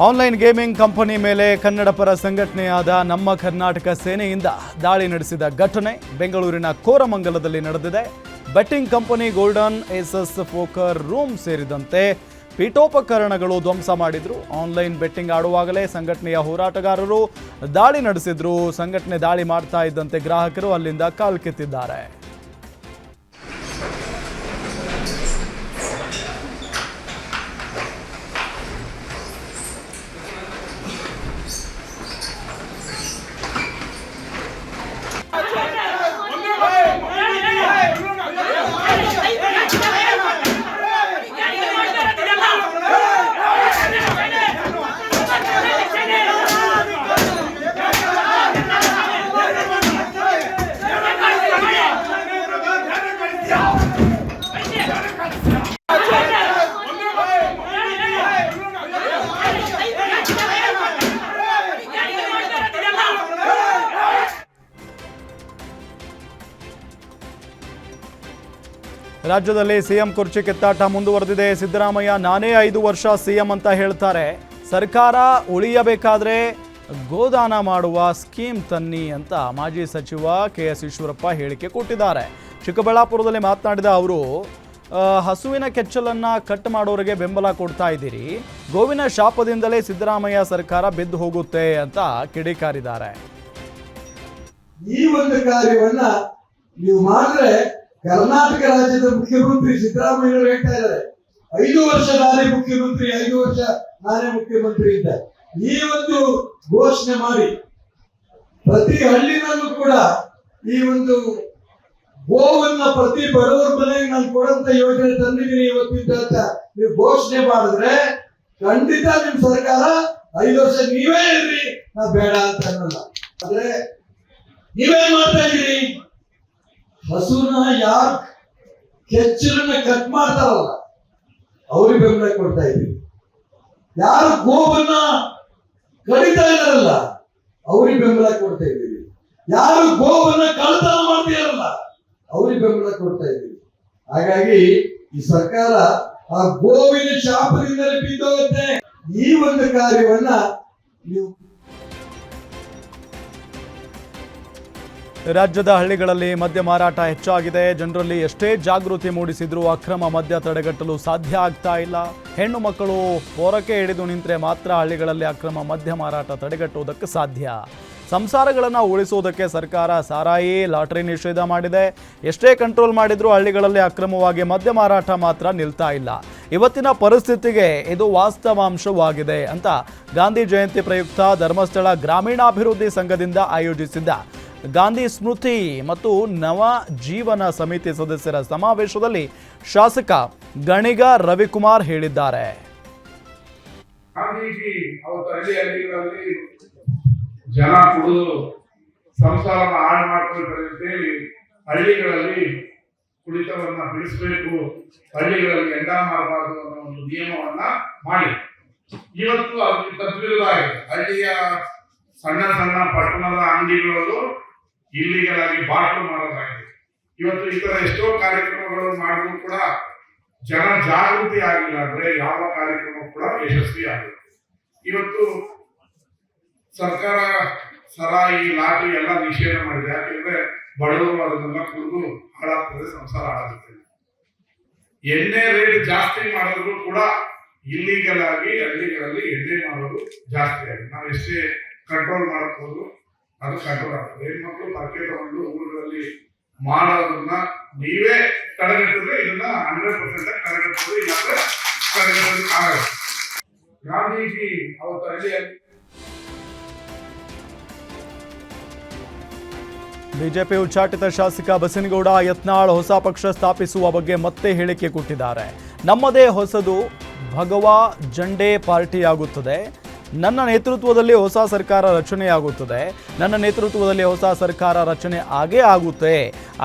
Online gaming company ಮೇಲೆ ಕನ್ನಡ ಪರ ಸಂಘಟನೆಯಾದ ನಮ್ಮ ಕರ್ನಾಟಕ ಸೇನೆಯಿಂದ ದಾಳಿ ನಡೆಸಿದ ಘಟನೆ ಬೆಂಗಳೂರಿನ ಕೋರಮಂಗಲದಲ್ಲಿ ನಡೆದಿದೆ. Betting company golden Asus poker room ಸೇರಿದಂತೆ ಪೀಠೋಪಕರಣಗಳು ಧ್ವಂಸ ಮಾಡಿದ್ರು. ಆನ್ಲೈನ್ ಬೆಟ್ಟಿಂಗ್ ಆಡುವಾಗಲೇ ಸಂಘಟನೆಯ ಹೋರಾಟಗಾರರು ದಾಳಿ ನಡೆಸಿದ್ರು. ಸಂಘಟನೆ ದಾಳಿ ಮಾಡ್ತಾ ಇದ್ದಂತೆ ಗ್ರಾಹಕರು ಅಲ್ಲಿಂದ ಕಾಲ್ಕಿತ್ತಿದ್ದಾರೆ. ರಾಜ್ಯದಲ್ಲಿ ಸಿಎಂ ಕುರ್ಚಿ ಕಿತ್ತಾಟ ಮುಂದುವರೆದಿದೆ. ಸಿದ್ದರಾಮಯ್ಯ ನಾನೇ 5 ವರ್ಷ ಸಿಎಂ ಅಂತ ಹೇಳ್ತಾರೆ. ಸರ್ಕಾರ ಉಳಿಯಬೇಕಾದ್ರೆ ಗೋದಾನ ಮಾಡುವ ಸ್ಕೀಮ್ ತನ್ನಿ ಅಂತ ಮಾಜಿ ಸಚಿವ KS ಈಶ್ವರಪ್ಪ ಹೇಳಿಕೆ ಕೊಟ್ಟಿದ್ದಾರೆ. ಚಿಕ್ಕಬಳ್ಳಾಪುರದಲ್ಲಿ ಮಾತನಾಡಿದ ಅವರು, ಹಸುವಿನ ಕೆಚ್ಚಲನ್ನ ಕಟ್ ಮಾಡೋರಿಗೆ ಬೆಂಬಲ ಕೊಡ್ತಾ ಇದ್ದೀರಿ, ಗೋವಿನ ಶಾಪದಿಂದಲೇ ಸಿದ್ದರಾಮಯ್ಯ ಸರ್ಕಾರ ಬಿದ್ದು ಹೋಗುತ್ತೆ ಅಂತ ಕಿಡಿಕಾರಿದ್ದಾರೆ. ಈ ಒಂದು ಕಾರ್ಯವನ್ನ ನೀವು ಮಾಡಿದ್ರೆ ಕರ್ನಾಟಕ ರಾಜ್ಯದ ಮುಖ್ಯಮಂತ್ರಿ ಸಿದ್ದರಾಮಯ್ಯ ಹೇಳ್ತಾ ಇದ್ದಾರೆ, 5 ವರ್ಷ ನಾನೇ ಮುಖ್ಯಮಂತ್ರಿ, 5 ವರ್ಷ ನಾನೇ ಮುಖ್ಯಮಂತ್ರಿ ಅಂತ ಈ ಒಂದು ಘೋಷಣೆ ಮಾಡಿ ಪ್ರತಿ ಹಳ್ಳಿನಲ್ಲೂ ಕೂಡ ಈ ಒಂದು ಗೋವನ್ನ ಪ್ರತಿ ಬಡವರ ಮನೆಗೆ ನಾನು ಕೊಡಂತ ಯೋಜನೆ ತಂದಿದ್ದೀನಿ ಇವತ್ತಿಂದ ಅಂತ ನೀವು ಘೋಷಣೆ ಮಾಡಿದ್ರೆ ಖಂಡಿತ ನಿಮ್ ಸರ್ಕಾರ 5 ವರ್ಷ ನೀವೇ ಇರ್ರಿ, ನಾ ಬೇಡ ಅಂತ ಅನ್ನಲ್ಲ. ಆದ್ರೆ ನೀವೇನ್ ಮಾಡ್ತಾ ಇದ್ದೀರಿ? ಹಸುನ ಯಾರು ಕೆಚ್ಚಲನ್ನ ಕಟ್ ಮಾಡ್ತಾರಲ್ಲ ಅವ್ರಿಗೆ ಬೆಂಬಲ ಕೊಡ್ತಾ ಇದ್ದೀವಿ. ಯಾರು ಗೋವನ್ನ ಕಡಿತಾ ಇದಾರಲ್ಲ ಅವ್ರಿಗೆ ಬೆಂಬಲ ಕೊಡ್ತಾ ಇದ್ದೀವಿ. ಯಾರು ಗೋವನ್ನ ಕಳ್ತನ ಮಾಡ್ತೀರಲ್ಲ ಅವ್ರಿಗೆ ಬೆಂಬಲ ಕೊಡ್ತಾ ಇದ್ದೀವಿ. ಹಾಗಾಗಿ ಈ ಸರ್ಕಾರ ಆ ಗೋವಿನ ಶಾಪದಿಂದಲೇ ಬಿದ್ದೋಗುತ್ತೆ. ಈ ಒಂದು ಕಾರ್ಯವನ್ನ ನೀವು ರಾಜ್ಯದ ಹಳ್ಳಿಗಳಲ್ಲಿ ಮದ್ಯ ಮಾರಾಟ ಹೆಚ್ಚಾಗಿದೆ. ಜನರಲ್ಲಿ ಎಷ್ಟೇ ಜಾಗೃತಿ ಮೂಡಿಸಿದ್ರೂ ಅಕ್ರಮ ಮದ್ಯ ತಡೆಗಟ್ಟಲು ಸಾಧ್ಯ ಆಗ್ತಾ ಇಲ್ಲ. ಹೆಣ್ಣು ಮಕ್ಕಳು ಹೊರಕ್ಕೆ ಹಿಡಿದು ನಿಂತರೆ ಮಾತ್ರ ಹಳ್ಳಿಗಳಲ್ಲಿ ಅಕ್ರಮ ಮದ್ಯ ಮಾರಾಟ ತಡೆಗಟ್ಟುವುದಕ್ಕೆ ಸಾಧ್ಯ. ಸಂಸಾರಗಳನ್ನು ಉಳಿಸುವುದಕ್ಕೆ ಸರ್ಕಾರ ಸಾರಾಯಿ, ಲಾಟರಿ ನಿಷೇಧ ಮಾಡಿದೆ. ಎಷ್ಟೇ ಕಂಟ್ರೋಲ್ ಮಾಡಿದ್ರೂ ಹಳ್ಳಿಗಳಲ್ಲಿ ಅಕ್ರಮವಾಗಿ ಮದ್ಯ ಮಾರಾಟ ಮಾತ್ರ ನಿಲ್ತಾ ಇಲ್ಲ. ಇವತ್ತಿನ ಪರಿಸ್ಥಿತಿಗೆ ಇದು ವಾಸ್ತವಾಂಶವಾಗಿದೆ ಅಂತ ಗಾಂಧಿ ಜಯಂತಿ ಪ್ರಯುಕ್ತ ಧರ್ಮಸ್ಥಳ ಗ್ರಾಮೀಣಾಭಿವೃದ್ಧಿ ಸಂಘದಿಂದ ಆಯೋಜಿಸಿದ್ದ ಗಾಂಧಿ ಸ್ಮೃತಿ ಮತ್ತು ನವ ಜೀವನ ಸಮಿತಿ ಸದಸ್ಯರ ಸಮಾವೇಶದಲ್ಲಿ ಶಾಸಕ ಗಣಿಗ ರವಿಕುಮಾರ್ ಹೇಳಿದ್ದಾರೆ. ಗಾಂಧೀಜಿ ಅವತ್ತು ಹಳ್ಳಿಗಳಲ್ಲಿ ಜನ ಕುಡಿದು ಸಂಸಾರ ಹಾಳು ಮಾಡ್ಕೊಳ್ತಾರೆ ಅಂತೇಳಿ ಹಳ್ಳಿಗಳಲ್ಲಿ ಕುಡಿತವನ್ನ ಬಿಡಿಸಬೇಕು, ಹಳ್ಳಿಗಳಲ್ಲಿ ಎಂಡ ಮಾಡಬಾರದು ಅನ್ನೋ ಒಂದು ನಿಯಮವನ್ನ ಮಾಡಿ ಇವತ್ತು ಅದಕ್ಕೆ ತದ್ವಿರುದ್ಧ ಆಗಿದೆ. ಹಳ್ಳಿಯ ಸಣ್ಣ ಸಣ್ಣ ಪಟ್ಟಣದ ಅಂಗಡಿಗಳಲ್ಲೂ ಇಲ್ಲಿಗಳಾಗಿ ಬಾಟ್ಲು ಮಾಡೋದಾಗಿದೆ. ಇವತ್ತು ಈ ತರ ಎಷ್ಟೋ ಕಾರ್ಯಕ್ರಮಗಳು ಮಾಡಿದ್ರು ಕೂಡ ಜನ ಜಾಗೃತಿ ಆಗಿಲ್ಲ ಅಂದ್ರೆ ಯಾವ ಕಾರ್ಯಕ್ರಮ ಕೂಡ ಯಶಸ್ವಿ ಆಗುತ್ತೆ. ಇವತ್ತು ಸರ್ಕಾರ ಸರಾಯಿ, ಲಾಟರಿ ಎಲ್ಲ ನಿಷೇಧ ಮಾಡಿದೆ. ಯಾಕೆಂದ್ರೆ ಬಡವರು ಅದನ್ನೆಲ್ಲ ಕುಡಿದು ಹಾಳಾಗ್ತದೆ, ಸಂಸಾರ ಹಾಳಾಗುತ್ತೆ. ಎಣ್ಣೆ ರೇಟ್ ಜಾಸ್ತಿ ಮಾಡಿದ್ರು ಕೂಡ ಇಲ್ಲಿಗಲ್ ಆಗಿ ಹಳ್ಳಿಗಳಲ್ಲಿ ಎಣ್ಣೆ ಮಾಡೋದು ಜಾಸ್ತಿ ಆಗಿದೆ. ನಾವು ಎಷ್ಟೇ ಕಂಟ್ರೋಲ್ ಮಾಡಬಹುದು, ಅದು ಕಂಟ್ರೋಲ್ ಆಗ್ತದೆ. ಹೆಣ್ಮಕ್ಳು ಪರ್ಕೆ ತಗೊಂಡು ಊರುಗಳಲ್ಲಿ ಮಾಡೋದನ್ನ ನೀವೇ ತಡೆಗಟ್ಟಿದ್ರೆ ಇದನ್ನ 100% ತಡೆಗಟ್ಟಬಹುದು, ಇಲ್ಲಾಂದ್ರೆ ತಡೆಗಟ್ಟೋದು ಆಗಲ್ಲ. ಗಾಂಧೀಜಿ ಅವತ್ತು ಹಳ್ಳಿಯಲ್ಲಿ ಬಿಜೆಪಿ ಉಚ್ಚಾಟಿತ ಶಾಸಕ ಬಸನಗೌಡ ಯತ್ನಾಳ್ ಹೊಸ ಪಕ್ಷ ಸ್ಥಾಪಿಸುವ ಬಗ್ಗೆ ಮತ್ತೆ ಹೇಳಿಕೆ ಕೊಟ್ಟಿದ್ದಾರೆ. ನಮ್ಮದೇ ಹೊಸದು ಭಗವಾ ಜಂಡೇ ಪಾರ್ಟಿಯಾಗುತ್ತದೆ. ನನ್ನ ನೇತೃತ್ವದಲ್ಲಿ ಹೊಸ ಸರ್ಕಾರ ರಚನೆಯಾಗುತ್ತದೆ. ನನ್ನ ನೇತೃತ್ವದಲ್ಲಿ ಹೊಸ ಸರ್ಕಾರ ರಚನೆ ಆಗೇ ಆಗುತ್ತೆ.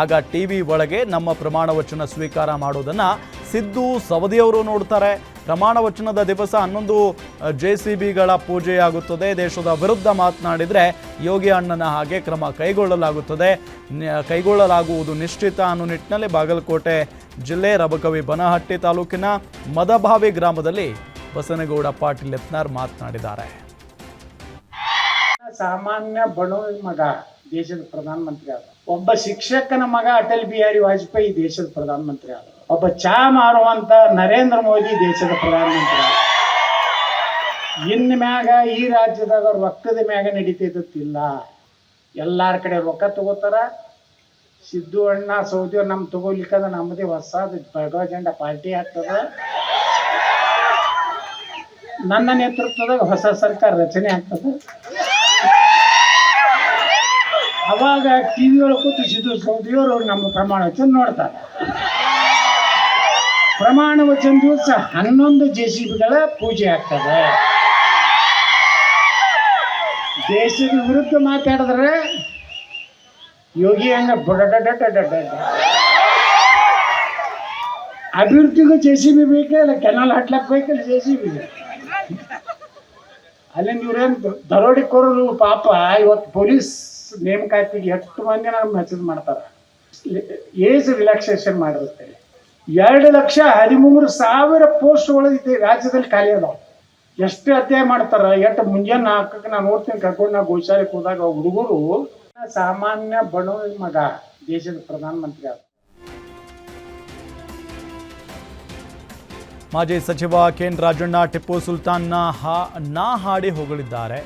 ಆಗ ಟಿವಿ ಒಳಗೆ ನಮ್ಮ ಪ್ರಮಾಣ ವಚನ ಸ್ವೀಕಾರ ಮಾಡೋದನ್ನು ಸಿದ್ದು ಸವದಿಯವರು ನೋಡ್ತಾರೆ. ಪ್ರಮಾಣ ವಚನದ ದಿವಸ 11 JCBಗಳ ಪೂಜೆಯಾಗುತ್ತದೆ. ದೇಶದ ವಿರುದ್ಧ ಮಾತನಾಡಿದರೆ ಯೋಗಿ ಅಣ್ಣನ ಹಾಗೆ ಕ್ರಮ ಕೈಗೊಳ್ಳಲಾಗುವುದು ನಿಶ್ಚಿತ ಅನ್ನೋ ನಿಟ್ಟಿನಲ್ಲಿ ಬಾಗಲಕೋಟೆ ಜಿಲ್ಲೆ ರಬಕವಿ ಬನಹಟ್ಟಿ ತಾಲೂಕಿನ ಮದಭಾವಿ ಗ್ರಾಮದಲ್ಲಿ ಬಸನಗೌಡ ಪಾಟೀಲ್ ಯತ್ನಾಳ್ ಮಾತನಾಡಿದ್ದಾರೆ. ಸಾಮಾನ್ಯ ಬಡವನ ಮಗ ದೇಶದ ಪ್ರಧಾನಮಂತ್ರಿ ಆದ, ಒಬ್ಬ ಶಿಕ್ಷಕನ ಮಗ ಅಟಲ್ ಬಿಹಾರಿ ವಾಜಪೇಯಿ ದೇಶದ ಪ್ರಧಾನಮಂತ್ರಿ ಆದ, ಒಬ್ಬ ಚಾ ಮಾರುವಂತ ನರೇಂದ್ರ ಮೋದಿ ದೇಶದ ಪ್ರಧಾನಮಂತ್ರಿ ಆದ. ಇನ್ ಮ್ಯಾಗ ಈ ರಾಜ್ಯದಾಗ ರೊಕ್ಕದ ಮ್ಯಾಗ ನಡೀತಿದ್ದಿಲ್ಲ. ಎಲ್ಲಾರ ಕಡೆ ರೊಕ್ಕ ತಗೋತಾರ. ಸಿದ್ದು ಅಣ್ಣ ಸೌದಿ ನಮ್ ತಗೋಲಿಕ್ಕಂದ್ರೆ ನಮ್ಮದೇ ಹೊಸ ಬಡವ ಪಾರ್ಟಿ ಆಗ್ತದ. ನನ್ನ ನೇತೃತ್ವದಾಗ ಹೊಸ ಸರ್ಕಾರ ರಚನೆ ಆಗ್ತದೆ. ಅವಾಗ ಟಿವಿ ಒಳಗೆ ಕೂತು ಸಿದ್ದು ಸೌದಿಯವರು ನಮ್ಮ ಪ್ರಮಾಣ ವಚನ ನೋಡ್ತಾರೆ. ಪ್ರಮಾಣ ವಚನ ದಿವಸ 11 JCBಗಳ ಪೂಜೆ ಆಗ್ತದೆ. ದೇಶದ ವಿರುದ್ಧ ಮಾತಾಡಿದ್ರೆ ಯೋಗಿ ಹಂಗ ಅಭಿವೃದ್ಧಿಗೂ JCB ಬೇಕೇ ಇಲ್ಲ, ಕೆನಾಲ್ ಹಾಕ್ಲಕ್ ಬೇಕಲ್ಲ JCB. ಅಲ್ಲಿ ಇವ್ರೇನು ದರೋಡೆಕೋರರು ಪಾಪ ಇವತ್ತು ಪೊಲೀಸ್ ನೇಮಕಾತಿಗೆ 8 ಮಂದಿ ನಾವು ಮೆಸೇಜ್ ಮಾಡ್ತಾರೆ. Age relaxation ಮಾಡಿರುತ್ತೆ. 2,13,000 ಪೋಸ್ಟ್ಗಳು ಇದೆ ರಾಜ್ಯದಲ್ಲಿ ಖಾಲಿ ಅದಾವ. ಎಷ್ಟು ಅಧ್ಯಾಯ ಮಾಡ್ತಾರ. ಎಷ್ಟು ಮುಂಜಾನೆ 4ಕ್ಕೆ ನಾನು ನೋಡ್ತೀನಿ ಕರ್ಕೊಂಡು ನಾವು ಗೋಶಾಲೆಗೆ ಹೋದಾಗ ಹುಡುಗರು ಸಾಮಾನ್ಯ ಬಡವನ ಮಗ ದೇಶದ ಪ್ರಧಾನಮಂತ್ರಿ ಆದ. ಮಾಜಿ ಸಚಿವ ಕೆಎನ್ ರಾಜಣ್ಣ ಟಿಪ್ಪು ಸುಲ್ತಾನ್ನ ಹಾಡಿ ಹೊಗಳಿದ್ದಾರೆ.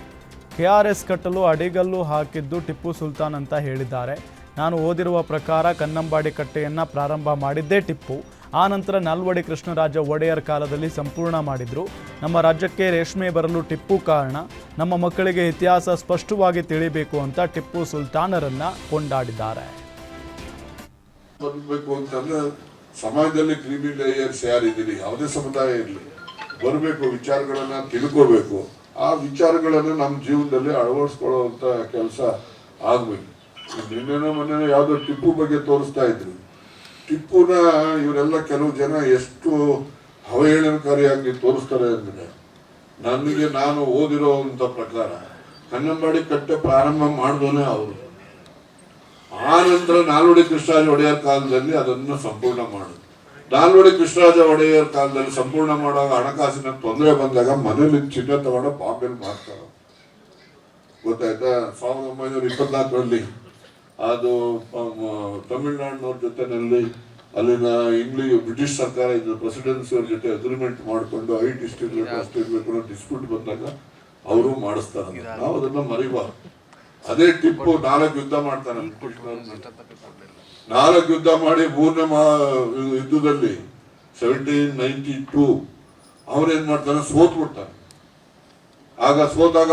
KRS ಕಟ್ಟಲು ಅಡಿಗಲ್ಲು ಹಾಕಿದ್ದು ಟಿಪ್ಪು ಸುಲ್ತಾನ್ ಅಂತ ಹೇಳಿದ್ದಾರೆ. ನಾನು ಓದಿರುವ ಪ್ರಕಾರ ಕನ್ನಂಬಾಡಿ ಕಟ್ಟೆಯನ್ನು ಪ್ರಾರಂಭ ಮಾಡಿದ್ದೇ ಟಿಪ್ಪು. ಆನಂತರ ನಾಲ್ವಡಿ ಕೃಷ್ಣರಾಜ ಒಡೆಯರ್ ಕಾಲದಲ್ಲಿ ಸಂಪೂರ್ಣ ಮಾಡಿದ್ರು. ನಮ್ಮ ರಾಜ್ಯಕ್ಕೆ ರೇಷ್ಮೆ ಬರಲು ಟಿಪ್ಪು ಕಾರಣ. ನಮ್ಮ ಮಕ್ಕಳಿಗೆ ಇತಿಹಾಸ ಸ್ಪಷ್ಟವಾಗಿ ತಿಳಿಬೇಕು ಅಂತ ಟಿಪ್ಪು ಸುಲ್ತಾನರನ್ನ ಕೊಂಡಾಡಿದ್ದಾರೆ. ಬರಬೇಕು ಅಂತಂದ್ರೆ ಸಮಾಜದಲ್ಲಿ ಕ್ರಿಮಿ ಲೇಯರ್ಸ್ ಯಾರಿದ್ದೀರಿ, ಯಾವುದೇ ಸಮುದಾಯ ಇರಲಿ, ಬರಬೇಕು, ವಿಚಾರಗಳನ್ನ ತಿಳ್ಕೋಬೇಕು. ಆ ವಿಚಾರಗಳನ್ನು ನಮ್ಮ ಜೀವನದಲ್ಲಿ ಅಳವಡಿಸ್ಕೊಳ್ಳುವಂತ ಕೆಲಸ ಆಗ್ಬೇಕು. ನಿನ್ನೆನೋ ಮೊನ್ನೆ ಯಾವುದೋ ಟಿಪ್ಪು ಬಗ್ಗೆ ತೋರಿಸ್ತಾ ಇದ್ರು. ಟಿಪ್ಪುನ ಇವರೆಲ್ಲ ಕೆಲವು ಜನ ಎಷ್ಟು ಅವಹೇಳನಕಾರಿಯಾಗಿ ತೋರಿಸ್ತಾರೆ ಅಂದ್ರೆ, ನಾನು ಓದಿರೋಂಥ ಪ್ರಕಾರ ಕನ್ನಂಬಾಡಿ ಕಟ್ಟೆ ಪ್ರಾರಂಭ ಮಾಡಿದೋನೇ ಅವರು. ಆ ನಂತರ ನಾಲ್ವಡಿ ಕೃಷ್ಣರಾಜ ಒಡೆಯರ್ ಕಾಲದಲ್ಲಿ ಅದನ್ನು ಸಂಪೂರ್ಣ ಮಾಡುದು. ನಾಲ್ವಡಿ ಕೃಷ್ಣರಾಜ ಒಡೆಯರ್ ಕಾಲದಲ್ಲಿ ಸಂಪೂರ್ಣ ಮಾಡುವಾಗ ಹಣಕಾಸಿನ ತೊಂದರೆ ಬಂದಾಗ ಮನೇಲಿ ಚಿನ್ನ ತಗೊಂಡು ಬಾಂಬೆಲ್ ಮಾಡ್ತಾರ. ಗೊತ್ತಾಯ್ತಾ? 1924ರಲ್ಲಿ ಅದು ತಮಿಳುನಾಡಿನವ್ರ ಜೊತೆನಲ್ಲಿ ಅಲ್ಲಿನ ಬ್ರಿಟಿಷ್ ಸರ್ಕಾರ ಇದ್ದು ಪ್ರೆಸಿಡೆನ್ಸಿಯವ್ರ ಜೊತೆ ಅಗ್ರಿಮೆಂಟ್ ಮಾಡಿಕೊಂಡು ಐಟ್ ಇಷ್ಟಿರ್ಬೇಕು ಅಷ್ಟಿರ್ಬೇಕು ಅನ್ನೋ ಡಿಸ್ಪ್ಯೂಟ್ ಬಂದಾಗ ಅವರು ಮಾಡಿಸ್ತಾರೆ. ನಾವು ಅದನ್ನ ಮರಿಬಾರ್ದು. ಅದೇ ಟಿಪ್ಪು 4 ಯುದ್ಧ ಮಾಡ್ತಾನೆ. 4 ಯುದ್ಧ ಮಾಡಿ 3ನೇ ಯುದ್ಧದಲ್ಲಿ 1792 ಅವನೇನ್ ಮಾಡ್ತಾನೆ, ಸೋತ್ಬಿಡ್ತಾನೆ. ಆಗ ಸೋತಾಗ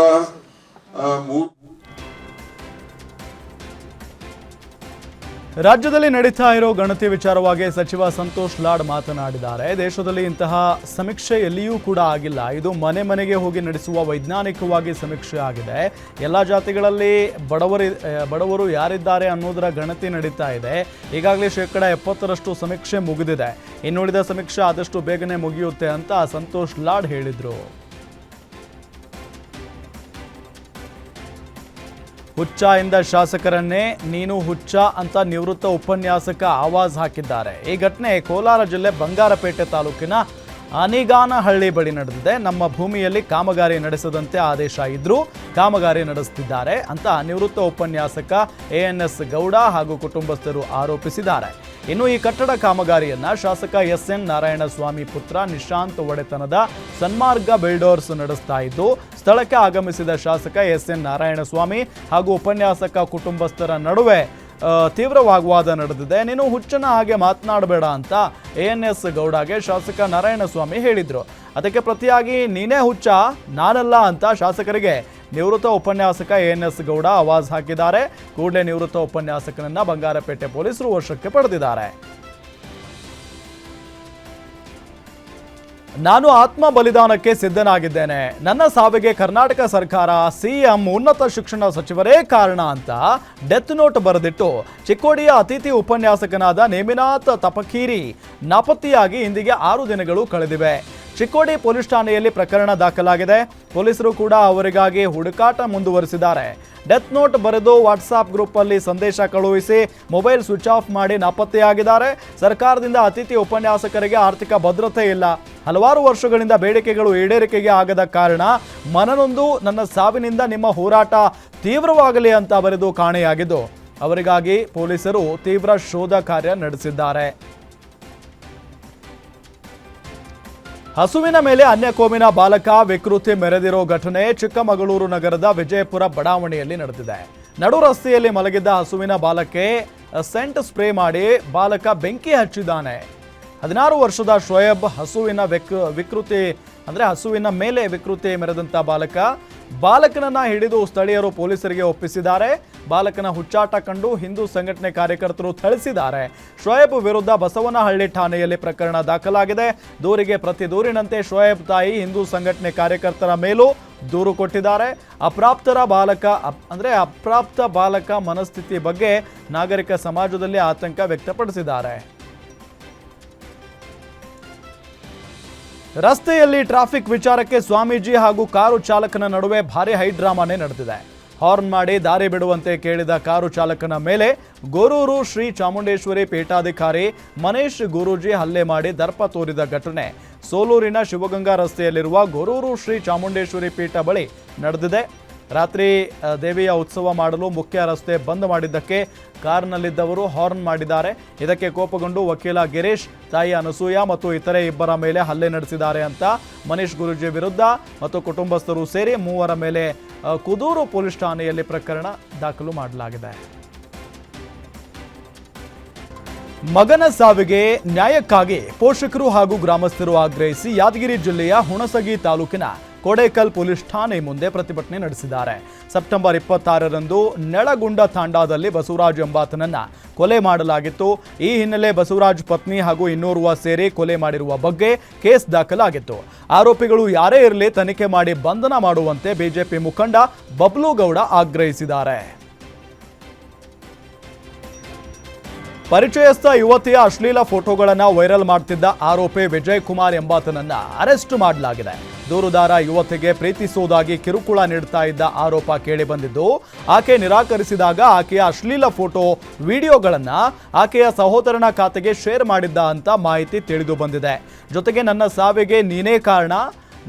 ರಾಜ್ಯದಲ್ಲಿ ನಡೀತಾ ಇರೋ ಗಣತಿ ವಿಚಾರವಾಗಿ ಸಚಿವ ಸಂತೋಷ್ ಲಾಡ್ ಮಾತನಾಡಿದ್ದಾರೆ. ದೇಶದಲ್ಲಿ ಇಂತಹ ಸಮೀಕ್ಷೆ ಎಲ್ಲಿಯೂ ಕೂಡ ಆಗಿಲ್ಲ. ಇದು ಮನೆ ಮನೆಗೆ ಹೋಗಿ ನಡೆಸುವ ವೈಜ್ಞಾನಿಕವಾಗಿ ಸಮೀಕ್ಷೆ ಆಗಿದೆ. ಎಲ್ಲ ಜಾತಿಗಳಲ್ಲಿ ಬಡವರು ಯಾರಿದ್ದಾರೆ ಅನ್ನೋದರ ಗಣತಿ ನಡೀತಾ ಇದೆ. ಈಗಾಗಲೇ 70% ಸಮೀಕ್ಷೆ ಮುಗಿದಿದೆ. ಇನ್ನುಳಿದ ಸಮೀಕ್ಷೆ ಆದಷ್ಟು ಬೇಗನೆ ಮುಗಿಯುತ್ತೆ ಅಂತ ಸಂತೋಷ್ ಲಾಡ್ ಹೇಳಿದರು. ಹುಚ್ಚ ಎಂದ ಶಾಸಕರನ್ನೇ ನೀನು ಹುಚ್ಚ ಅಂತ ನಿವೃತ್ತ ಉಪನ್ಯಾಸಕ ಆವಾಜ್ ಹಾಕಿದ್ದಾರೆ. ಈ ಘಟನೆ ಕೋಲಾರ ಜಿಲ್ಲೆ ಬಂಗಾರಪೇಟೆ ತಾಲೂಕಿನ ಅನಿಗಾನಹಳ್ಳಿ ಬಳಿ ನಡೆದಿದೆ. ನಮ್ಮ ಭೂಮಿಯಲ್ಲಿ ಕಾಮಗಾರಿ ನಡೆಸದಂತೆ ಆದೇಶ ಇದ್ರೂ ಕಾಮಗಾರಿ ನಡೆಸುತ್ತಿದ್ದಾರೆ ಅಂತ ನಿವೃತ್ತ ಉಪನ್ಯಾಸಕ ANS ಗೌಡ ಹಾಗೂ ಕುಟುಂಬಸ್ಥರು ಆರೋಪಿಸಿದ್ದಾರೆ. ಇನ್ನು ಈ ಕಟ್ಟಡ ಕಾಮಗಾರಿಯನ್ನ ಶಾಸಕ SN ನಾರಾಯಣಸ್ವಾಮಿ ಪುತ್ರ ನಿಶಾಂತ್ ಒಡೆತನದ ಸನ್ಮಾರ್ಗ ಬಿಲ್ಡರ್ಸ್ ನಡೆಸ್ತಾ ಇದ್ದು, ಸ್ಥಳಕ್ಕೆ ಆಗಮಿಸಿದ ಶಾಸಕ SN ನಾರಾಯಣಸ್ವಾಮಿ ಹಾಗೂ ಉಪನ್ಯಾಸಕ ಕುಟುಂಬಸ್ಥರ ನಡುವೆ ತೀವ್ರ ವಾಗ್ವಾದ ನಡೆದಿದೆ. ನೀನು ಹುಚ್ಚನ ಹಾಗೆ ಮಾತನಾಡಬೇಡ ಅಂತ ANS ಗೌಡಗೆ ಶಾಸಕ ನಾರಾಯಣಸ್ವಾಮಿ ಹೇಳಿದ್ರು. ಅದಕ್ಕೆ ಪ್ರತಿಯಾಗಿ ನೀನೇ ಹುಚ್ಚ ನಾನಲ್ಲ ಅಂತ ಶಾಸಕರಿಗೆ ನಿವೃತ್ತ ಉಪನ್ಯಾಸಕ ANS ಗೌಡ ಆವಾಜ್ ಹಾಕಿದ್ದಾರೆ. ಕೂಡಲೇ ನಿವೃತ್ತ ಉಪನ್ಯಾಸಕನನ್ನ ಬಂಗಾರಪೇಟೆ ಪೊಲೀಸರು ವಶಕ್ಕೆ ಪಡೆದಿದ್ದಾರೆ. ನಾನು ಆತ್ಮ ಬಲಿದಾನಕ್ಕೆ ಸಿದ್ಧನಾಗಿದ್ದೇನೆ. ನನ್ನ ಸಾವಿಗೆ ಕರ್ನಾಟಕ ಸರ್ಕಾರ, CM, ಉನ್ನತ ಶಿಕ್ಷಣ ಸಚಿವರೇ ಕಾರಣ ಅಂತ ಡೆತ್ ನೋಟ್ ಬರೆದಿಟ್ಟು ಚಿಕ್ಕೋಡಿಯ ಅತಿಥಿ ಉಪನ್ಯಾಸಕನಾದ ನೇಮಿನಾಥ್ ತಪಕೀರಿ ನಾಪತ್ತೆಯಾಗಿ ಇಂದಿಗೆ 6 ದಿನಗಳು ಕಳೆದಿವೆ. ಚಿಕ್ಕೋಡಿ ಪೊಲೀಸ್ ಠಾಣೆಯಲ್ಲಿ ಪ್ರಕರಣ ದಾಖಲಾಗಿದೆ. ಪೊಲೀಸರು ಕೂಡ ಅವರಿಗಾಗಿ ಹುಡುಕಾಟ ಮುಂದುವರಿಸಿದ್ದಾರೆ. ಡೆತ್ ನೋಟ್ ಬರೆದು ವಾಟ್ಸಾಪ್ ಗ್ರೂಪಲ್ಲಿ ಸಂದೇಶ ಕಳುಹಿಸಿ ಮೊಬೈಲ್ ಸ್ವಿಚ್ ಆಫ್ ಮಾಡಿ ನಾಪತ್ತೆಯಾಗಿದ್ದಾರೆ. ಸರ್ಕಾರದಿಂದ ಅತಿಥಿ ಉಪನ್ಯಾಸಕರಿಗೆ ಆರ್ಥಿಕ ಭದ್ರತೆ ಇಲ್ಲ. ಹಲವಾರು ವರ್ಷಗಳಿಂದ ಬೇಡಿಕೆಗಳು ಈಡೇರಿಕೆಗೆ ಆಗದ ಕಾರಣ ಮನನೊಂದು ನನ್ನ ಸಾವಿನಿಂದ ನಿಮ್ಮ ಹೋರಾಟ ತೀವ್ರವಾಗಲಿ ಅಂತ ಬರೆದು ಕಾಣೆಯಾಗಿದ್ದು, ಅವರಿಗಾಗಿ ಪೊಲೀಸರು ತೀವ್ರ ಶೋಧ ಕಾರ್ಯ ನಡೆಸಿದ್ದಾರೆ. ಹಸುವಿನ ಮೇಲೆ ಅನ್ಯ ಕೋಮಿನ ಬಾಲಕ ವಿಕೃತಿ ಮೆರೆದಿರೋ ಘಟನೆ ಚಿಕ್ಕಮಗಳೂರು ನಗರದ ವಿಜಯಪುರ ಬಡಾವಣೆಯಲ್ಲಿ ನಡೆದಿದೆ. ನಡು ರಸ್ತೆಯಲ್ಲಿ ಮಲಗಿದ್ದ ಹಸುವಿನ ಬಾಲಕ್ಕೆ ಸೆಂಟ್ ಸ್ಪ್ರೇ ಮಾಡಿ ಬಾಲಕ ಬೆಂಕಿ ಹಚ್ಚಿದ್ದಾನೆ. 16 ವರ್ಷದ ಶೋಯಬ್ ಹಸುವಿನ ಹಸುವಿನ ಮೇಲೆ ವಿಕೃತಿ ಮೆರೆದಂತ ಬಾಲಕನನ್ನ ಹಿಡಿದು ಸ್ಥಳೀಯರು ಪೊಲೀಸರಿಗೆ ಒಪ್ಪಿಸಿದ್ದಾರೆ. ಬಾಲಕನ ಹುಚ್ಚಾಟ ಕಂಡು ಹಿಂದೂ ಸಂಘಟನೆ ಕಾರ್ಯಕರ್ತರು ಥಳಿಸಿದ್ದಾರೆ. ಶೋಯಬ್ ವಿರುದ್ಧ ಬಸವನಹಳ್ಳಿ ಠಾಣೆಯಲ್ಲಿ ಪ್ರಕರಣ ದಾಖಲಾಗಿದೆ. ದೂರಿಗೆ ಪ್ರತಿ ದೂರಿನಂತೆ ಶೋಯಬ್ ತಾಯಿ ಹಿಂದೂ ಸಂಘಟನೆ ಕಾರ್ಯಕರ್ತರ ಮೇಲೂ ದೂರು ಕೊಟ್ಟಿದ್ದಾರೆ. ಅಪ್ರಾಪ್ತ ಬಾಲಕ ಮನಸ್ಥಿತಿ ಬಗ್ಗೆ ನಾಗರಿಕ ಸಮಾಜದಲ್ಲಿ ಆತಂಕ ವ್ಯಕ್ತಪಡಿಸಿದ್ದಾರೆ. ರಸ್ತೆಯಲ್ಲಿ ಟ್ರಾಫಿಕ್ ವಿಚಾರಕ್ಕೆ ಸ್ವಾಮೀಜಿ ಹಾಗೂ ಕಾರು ಚಾಲಕನ ನಡುವೆ ಭಾರಿ ಹೈಡ್ರಾಮಾನೇ ನಡೆದಿದೆ. ಹಾರ್ನ್ ಮಾಡಿ ದಾರಿ ಬಿಡುವಂತೆ ಕೇಳಿದ ಕಾರು ಚಾಲಕನ ಮೇಲೆ ಗೊರೂರು ಶ್ರೀ ಚಾಮುಂಡೇಶ್ವರಿ ಪೀಠಾಧಿಕಾರಿ ಮನೇಶ್ ಗುರೂಜಿ ಹಲ್ಲೆ ಮಾಡಿ ದರ್ಪ ತೋರಿದ ಘಟನೆ ಸೋಲೂರಿನ ಶಿವಗಂಗಾ ರಸ್ತೆಯಲ್ಲಿರುವ ಗೊರೂರು ಶ್ರೀ ಚಾಮುಂಡೇಶ್ವರಿ ಪೀಠ ಬಳಿ ನಡೆದಿದೆ. ರಾತ್ರಿ ದೇವಿಯ ಉತ್ಸವ ಮಾಡಲು ಮುಖ್ಯ ರಸ್ತೆ ಬಂದ್ ಮಾಡಿದ್ದಕ್ಕೆ ಕಾರ್ನಲ್ಲಿದ್ದವರು ಹಾರ್ನ್ ಮಾಡಿದ್ದಾರೆ. ಇದಕ್ಕೆ ಕೋಪಗೊಂಡು ವಕೀಲ ಗಿರೀಶ್, ತಾಯಿ ಅನಸೂಯ ಮತ್ತು ಇತರೆ ಇಬ್ಬರ ಮೇಲೆ ಹಲ್ಲೆ ನಡೆಸಿದ್ದಾರೆ ಅಂತ ಮನೀಶ್ ಗುರೂಜಿ ವಿರುದ್ಧ ಮತ್ತು ಕುಟುಂಬಸ್ಥರು ಸೇರಿ 3 ಮೇಲೆ ಕುದೂರು ಪೊಲೀಸ್ ಠಾಣೆಯಲ್ಲಿ ಪ್ರಕರಣ ದಾಖಲು ಮಾಡಲಾಗಿದೆ. ಮಗನ ಸಾವಿಗೆ ನ್ಯಾಯಕ್ಕಾಗಿ ಪೋಷಕರು ಹಾಗೂ ಗ್ರಾಮಸ್ಥರು ಆಗ್ರಹಿಸಿ ಯಾದಗಿರಿ ಜಿಲ್ಲೆಯ ಹುಣಸಗಿ ತಾಲೂಕಿನ ಕೋಡೇಕಲ್ ಪೊಲೀಸ್ ಠಾಣೆ ಮುಂದೆ ಪ್ರತಿಭಟನೆ ನಡೆಸಿದ್ದಾರೆ. ಸೆಪ್ಟೆಂಬರ್ 26ರಂದು ನೆಳಗುಂಡ ತಾಂಡಾದಲ್ಲಿ ಬಸವರಾಜ್ ಎಂಬಾತನನ್ನ ಕೊಲೆ ಮಾಡಲಾಗಿತ್ತು. ಈ ಹಿನ್ನೆಲೆ ಬಸವರಾಜ್ ಪತ್ನಿ ಹಾಗೂ ಇನ್ನೋರ್ವ ಸೇರಿ ಕೊಲೆ ಮಾಡಿರುವ ಬಗ್ಗೆ ಕೇಸ್ ದಾಖಲಾಗಿತ್ತು. ಆರೋಪಿಗಳು ಯಾರೇ ಇರಲಿ ತನಿಖೆ ಮಾಡಿ ಬಂಧನ ಮಾಡುವಂತೆ ಬಿಜೆಪಿ ಮುಖಂಡ ಬಬ್ಲು ಗೌಡ ಆಗ್ರಹಿಸಿದ್ದಾರೆ. ಪರಿಚಯಸ್ಥ ಯುವತಿಯ ಅಶ್ಲೀಲ ಫೋಟೋಗಳನ್ನು ವೈರಲ್ ಮಾಡ್ತಿದ್ದ ಆರೋಪಿ ವಿಜಯ್ ಕುಮಾರ್ ಎಂಬಾತನನ್ನ ಅರೆಸ್ಟ್ ಮಾಡಲಾಗಿದೆ. ದೂರುದಾರ ಯುವತಿಗೆ ಪ್ರೀತಿಸುವುದಾಗಿ ಕಿರುಕುಳ ನೀಡ್ತಾ ಇದ್ದ ಆರೋಪ ಕೇಳಿ ಬಂದಿದ್ದು, ಆಕೆ ನಿರಾಕರಿಸಿದಾಗ ಆಕೆಯ ಅಶ್ಲೀಲ ಫೋಟೋ ವಿಡಿಯೋಗಳನ್ನು ಆಕೆಯ ಸಹೋದರನ ಖಾತೆಗೆ ಶೇರ್ ಮಾಡಿದ್ದ ಅಂತ ಮಾಹಿತಿ ತಿಳಿದು ಬಂದಿದೆ. ಜೊತೆಗೆ ನನ್ನ ಸಾವಿಗೆ ನೀನೇ ಕಾರಣ,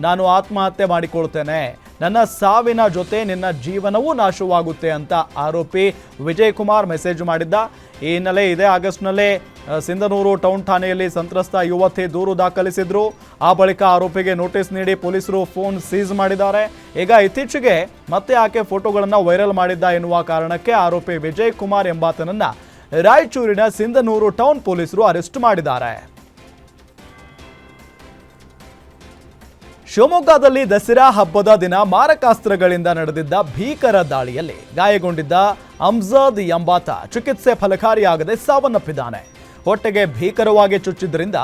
ನಾನು ಆತ್ಮಹತ್ಯೆ ಮಾಡಿಕೊಳ್ತೇನೆ, ನನ್ನ ಸಾವಿನ ಜೊತೆ ನಿನ್ನ ಜೀವನವೂ ನಾಶವಾಗುತ್ತೆ ಅಂತ ಆರೋಪಿ ವಿಜಯ್ ಕುಮಾರ್ ಮೆಸೇಜ್ ಮಾಡಿದ್ದ. ಈ ಹಿನ್ನೆಲೆ ಇದೇ ಆಗಸ್ಟ್ನಲ್ಲೇ ಸಿಂಧನೂರು ಟೌನ್ ಠಾಣೆಯಲ್ಲಿ ಸಂತ್ರಸ್ತ ಯುವತಿ ದೂರು ದಾಖಲಿಸಿದ್ರು. ಆ ಬಳಿಕ ಆರೋಪಿಗೆ ನೋಟಿಸ್ ನೀಡಿ ಪೊಲೀಸರು ಫೋನ್ ಸೀಸ್ ಮಾಡಿದ್ದಾರೆ. ಈಗ ಇತ್ತೀಚೆಗೆ ಮತ್ತೆ ಆಕೆ ಫೋಟೋಗಳನ್ನು ವೈರಲ್ ಮಾಡಿದ್ದ ಎನ್ನುವ ಕಾರಣಕ್ಕೆ ಆರೋಪಿ ವಿಜಯ್ ಕುಮಾರ್ ಎಂಬಾತನನ್ನ ರಾಯಚೂರಿನ ಸಿಂಧನೂರು ಟೌನ್ ಪೊಲೀಸರು ಅರೆಸ್ಟ್ ಮಾಡಿದ್ದಾರೆ. ಶಿವಮೊಗ್ಗದಲ್ಲಿ ದಸರಾ ಹಬ್ಬದ ದಿನ ಮಾರಕಾಸ್ತ್ರಗಳಿಂದ ನಡೆದಿದ್ದ ಭೀಕರ ದಾಳಿಯಲ್ಲಿ ಗಾಯಗೊಂಡಿದ್ದ ಅಮ್ಜದ್ ಎಂಬಾತ ಚಿಕಿತ್ಸೆ ಫಲಕಾರಿಯಾಗದೆ ಸಾವನ್ನಪ್ಪಿದ್ದಾನೆ. ಹೊಟ್ಟೆಗೆ ಭೀಕರವಾಗಿ ಚುಚ್ಚಿದ್ರಿಂದ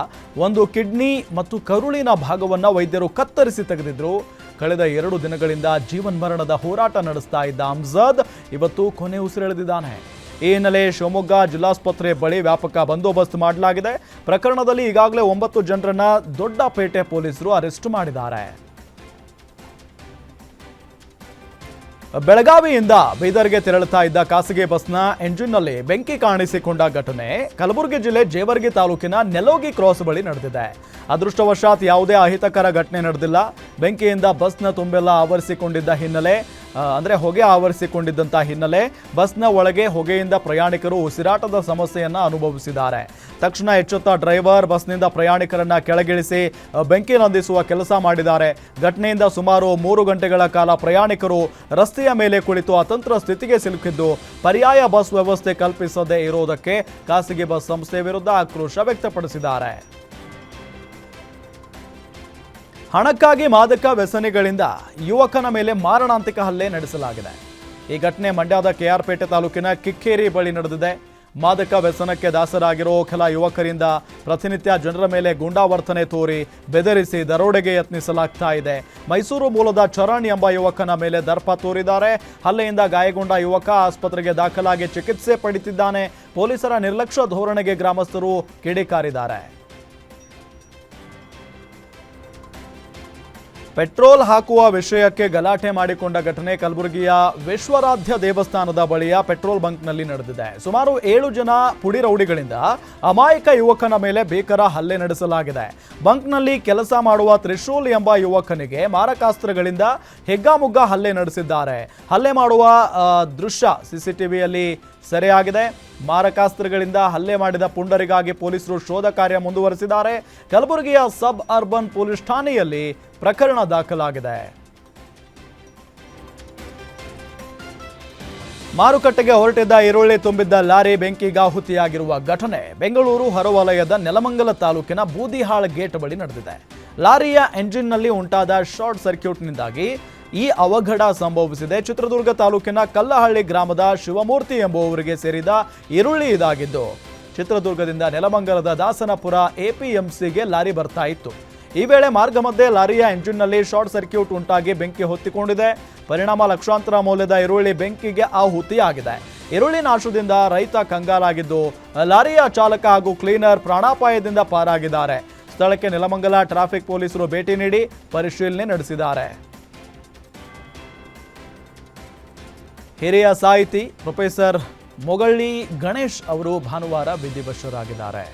ಒಂದು ಕಿಡ್ನಿ ಮತ್ತು ಕರುಳಿನ ಭಾಗವನ್ನು ವೈದ್ಯರು ಕತ್ತರಿಸಿ ತೆಗೆದಿದ್ರು. ಕಳೆದ 2 ದಿನಗಳಿಂದ ಜೀವನ್ಮರಣದ ಹೋರಾಟ ನಡೆಸ್ತಾ ಇದ್ದ ಅಮ್ಜದ್ ಇವತ್ತು ಕೊನೆ ಉಸಿರೆಳೆದಿದ್ದಾನೆ. ಈ ಹಿನ್ನೆಲೆ ಶಿವಮೊಗ್ಗ ಜಿಲ್ಲಾಸ್ಪತ್ರೆ ಬಳಿ ವ್ಯಾಪಕ ಬಂದೋಬಸ್ತ್ ಮಾಡಲಾಗಿದೆ. ಪ್ರಕರಣದಲ್ಲಿ ಈಗಾಗಲೇ 9 ಜನರನ್ನ ದೊಡ್ಡಪೇಟೆ ಪೊಲೀಸರು ಅರೆಸ್ಟ್ ಮಾಡಿದ್ದಾರೆ. ಬೆಳಗಾವಿಯಿಂದ ಬೀದರ್ಗೆ ತೆರಳುತ್ತಾ ಇದ್ದ ಖಾಸಗಿ ಬಸ್ನ ಎಂಜಿನ್ನಲ್ಲಿ ಬೆಂಕಿ ಕಾಣಿಸಿಕೊಂಡ ಘಟನೆ ಕಲಬುರಗಿ ಜಿಲ್ಲೆ ಜೇವರ್ಗಿ ತಾಲೂಕಿನ ನೆಲೋಗಿ ಕ್ರಾಸ್ ಬಳಿ ನಡೆದಿದೆ. ಅದೃಷ್ಟವಶಾತ್ ಯಾವುದೇ ಅಹಿತಕರ ಘಟನೆ ನಡೆದಿಲ್ಲ. ಬೆಂಕಿಯಿಂದ ಬಸ್ನ ತುಂಬೆಲ್ಲ ಆವರಿಸಿಕೊಂಡಿದ್ದ ಹಿನ್ನೆಲೆ ಹೊಗೆ ಆವರಿಸಿಕೊಂಡಿದ್ದಂಥ ಹಿನ್ನೆಲೆ ಬಸ್ನ ಒಳಗೆ ಹೊಗೆಯಿಂದ ಪ್ರಯಾಣಿಕರು ಉಸಿರಾಟದ ಸಮಸ್ಯೆಯನ್ನ ಅನುಭವಿಸಿದ್ದಾರೆ. ತಕ್ಷಣ ಎಚ್ಚೆತ್ತ ಡ್ರೈವರ್ ಬಸ್ನಿಂದ ಪ್ರಯಾಣಿಕರನ್ನ ಕೆಳಗಿಳಿಸಿ ಬೆಂಕಿ ನಂದಿಸುವ ಕೆಲಸ ಮಾಡಿದ್ದಾರೆ. ಘಟನೆಯಿಂದ ಸುಮಾರು 3 ಗಂಟೆಗಳ ಕಾಲ ಪ್ರಯಾಣಿಕರು ರಸ್ತೆಯ ಮೇಲೆ ಕುಳಿತು ಅತಂತ್ರ ಸ್ಥಿತಿಗೆ ಸಿಲುಕಿದ್ದು, ಪರ್ಯಾಯ ಬಸ್ ವ್ಯವಸ್ಥೆ ಕಲ್ಪಿಸದೇ ಇರುವುದಕ್ಕೆ ಖಾಸಗಿ ಬಸ್ ಸಂಸ್ಥೆ ವಿರುದ್ಧ ಆಕ್ರೋಶ ವ್ಯಕ್ತಪಡಿಸಿದ್ದಾರೆ. ಹಣಕ್ಕಾಗಿ ಮಾದಕ ವ್ಯಸನಿಗಳಿಂದ ಯುವಕನ ಮೇಲೆ ಮಾರಣಾಂತಿಕ ಹಲ್ಲೆ ನಡೆಸಲಾಗಿದೆ. ಈ ಘಟನೆ ಮಂಡ್ಯದ ಕೆಆರ್ಪೇಟೆ ತಾಲೂಕಿನ ಕಿಕ್ಕೇರಿ ಬಳಿ ನಡೆದಿದೆ. ಮಾದಕ ವ್ಯಸನಕ್ಕೆ ದಾಸರಾಗಿರೋ ಕೆಲ ಯುವಕರಿಂದ ಪ್ರತಿನಿತ್ಯ ಜನರ ಮೇಲೆ ಗೂಂಡಾವರ್ತನೆ ತೋರಿ ಬೆದರಿಸಿ ದರೋಡೆಗೆ ಯತ್ನಿಸಲಾಗ್ತಾ ಇದೆ. ಮೈಸೂರು ಮೂಲದ ಚರಣ್ ಎಂಬ ಯುವಕನ ಮೇಲೆ ದರ್ಪ ತೋರಿದ್ದಾರೆ. ಹಲ್ಲೆಯಿಂದ ಗಾಯಗೊಂಡ ಯುವಕ ಆಸ್ಪತ್ರೆಗೆ ದಾಖಲಾಗಿ ಚಿಕಿತ್ಸೆ ಪಡೆಯುತ್ತಿದ್ದಾನೆ. ಪೊಲೀಸರ ನಿರ್ಲಕ್ಷ್ಯ ಧೋರಣೆಗೆ ಗ್ರಾಮಸ್ಥರು ಕಿಡಿಕಾರಿದ್ದಾರೆ. ಪೆಟ್ರೋಲ್ ಹಾಕುವ ವಿಷಯಕ್ಕೆ ಗಲಾಟೆ ಮಾಡಿಕೊಂಡ ಘಟನೆ ಕಲಬುರಗಿಯ ವಿಶ್ವರಾಧ್ಯ ದೇವಸ್ಥಾನದ ಬಳಿಯ ಪೆಟ್ರೋಲ್ ಬಂಕ್ನಲ್ಲಿ ನಡೆದಿದೆ. ಸುಮಾರು 7 ಜನ ಪುಡಿ ರೌಡಿಗಳಿಂದ ಅಮಾಯಕ ಯುವಕನ ಮೇಲೆ ಭೀಕರ ಹಲ್ಲೆ ನಡೆಸಲಾಗಿದೆ. ಬಂಕ್ನಲ್ಲಿ ಕೆಲಸ ಮಾಡುವ ತ್ರಿಶೂಲ್ ಎಂಬ ಯುವಕನಿಗೆ ಮಾರಕಾಸ್ತ್ರಗಳಿಂದ ಹೆಗ್ಗಾಮುಗ್ಗಾ ಹಲ್ಲೆ ನಡೆಸಿದ್ದಾರೆ. ಹಲ್ಲೆ ಮಾಡುವ ದೃಶ್ಯ ಸಿಸಿಟಿವಿಯಲ್ಲಿ ಸೆರೆಯಾಗಿದೆ. ಮಾರಕಾಸ್ತ್ರಗಳಿಂದ ಹಲ್ಲೆ ಮಾಡಿದ ಪುಂಡರಿಗಾಗಿ ಪೊಲೀಸರು ಶೋಧ ಕಾರ್ಯ ಮುಂದುವರೆಸಿದ್ದಾರೆ. ಕಲಬುರಗಿಯ ಸಬ್ ಅರ್ಬನ್ ಪೊಲೀಸ್ ಠಾಣೆಯಲ್ಲಿ ಪ್ರಕರಣ ದಾಖಲಾಗಿದೆ. ಮಾರುಕಟ್ಟೆಗೆ ಹೊರಟಿದ್ದ ಈರುಳ್ಳಿ ತುಂಬಿದ್ದ ಲಾರಿ ಬೆಂಕಿಗಾಹುತಿಯಾಗಿರುವ ಘಟನೆ ಬೆಂಗಳೂರು ಹೊರವಲಯದ ನೆಲಮಂಗಲ ತಾಲೂಕಿನ ಬೂದಿಹಾಳ ಗೇಟ್ ಬಳಿ ನಡೆದಿದೆ. ಲಾರಿಯ ಎಂಜಿನ್ನಲ್ಲಿ ಉಂಟಾದ ಶಾರ್ಟ್ ಸರ್ಕ್ಯೂಟ್ನಿಂದಾಗಿ ಈ ಅವಘಡ ಸಂಭವಿಸಿದೆ. ಚಿತ್ರದುರ್ಗ ತಾಲೂಕಿನ ಕಲ್ಲಹಳ್ಳಿ ಗ್ರಾಮದ ಶಿವಮೂರ್ತಿ ಎಂಬುವವರಿಗೆ ಸೇರಿದ ಈರುಳ್ಳಿ ಇದಾಗಿದ್ದು, ಚಿತ್ರದುರ್ಗದಿಂದ ನೆಲಮಂಗಲದ ದಾಸನಪುರ ಎಪಿಎಂಸಿಗೆ ಲಾರಿ ಬರ್ತಾ ಇತ್ತು. ಈ ವೇಳೆ ಮಾರ್ಗ ಮಧ್ಯೆ ಲಾರಿಯ ಎಂಜಿನ್ನಲ್ಲಿ ಶಾರ್ಟ್ ಸರ್ಕ್ಯೂಟ್ ಉಂಟಾಗಿ ಬೆಂಕಿ ಹೊತ್ತಿಕೊಂಡಿದೆ. ಪರಿಣಾಮ ಲಕ್ಷಾಂತರ ಮೌಲ್ಯದ ಈರುಳ್ಳಿ ಬೆಂಕಿಗೆ ಆಹುತಿಯಾಗಿದೆ. ಈರುಳ್ಳಿ ನಾಶದಿಂದ ರೈತ ಕಂಗಾಲಾಗಿದ್ದು, ಲಾರಿಯ ಚಾಲಕ ಹಾಗೂ ಕ್ಲೀನರ್ ಪ್ರಾಣಾಪಾಯದಿಂದ ಪಾರಾಗಿದ್ದಾರೆ. ಸ್ಥಳಕ್ಕೆ ನೆಲಮಂಗಲ ಟ್ರಾಫಿಕ್ ಪೊಲೀಸರು ಭೇಟಿ ನೀಡಿ ಪರಿಶೀಲನೆ ನಡೆಸಿದ್ದಾರೆ. ಹಿರಿಯ ಸಾಹಿತಿ ಪ್ರೊಫೆಸರ್ ಮೊಗಳ್ಳಿ ಗಣೇಶ್ ಅವರು ಭಾನುವಾರ ವಿಧಿವಶರಾಗಿದ್ದಾರೆ.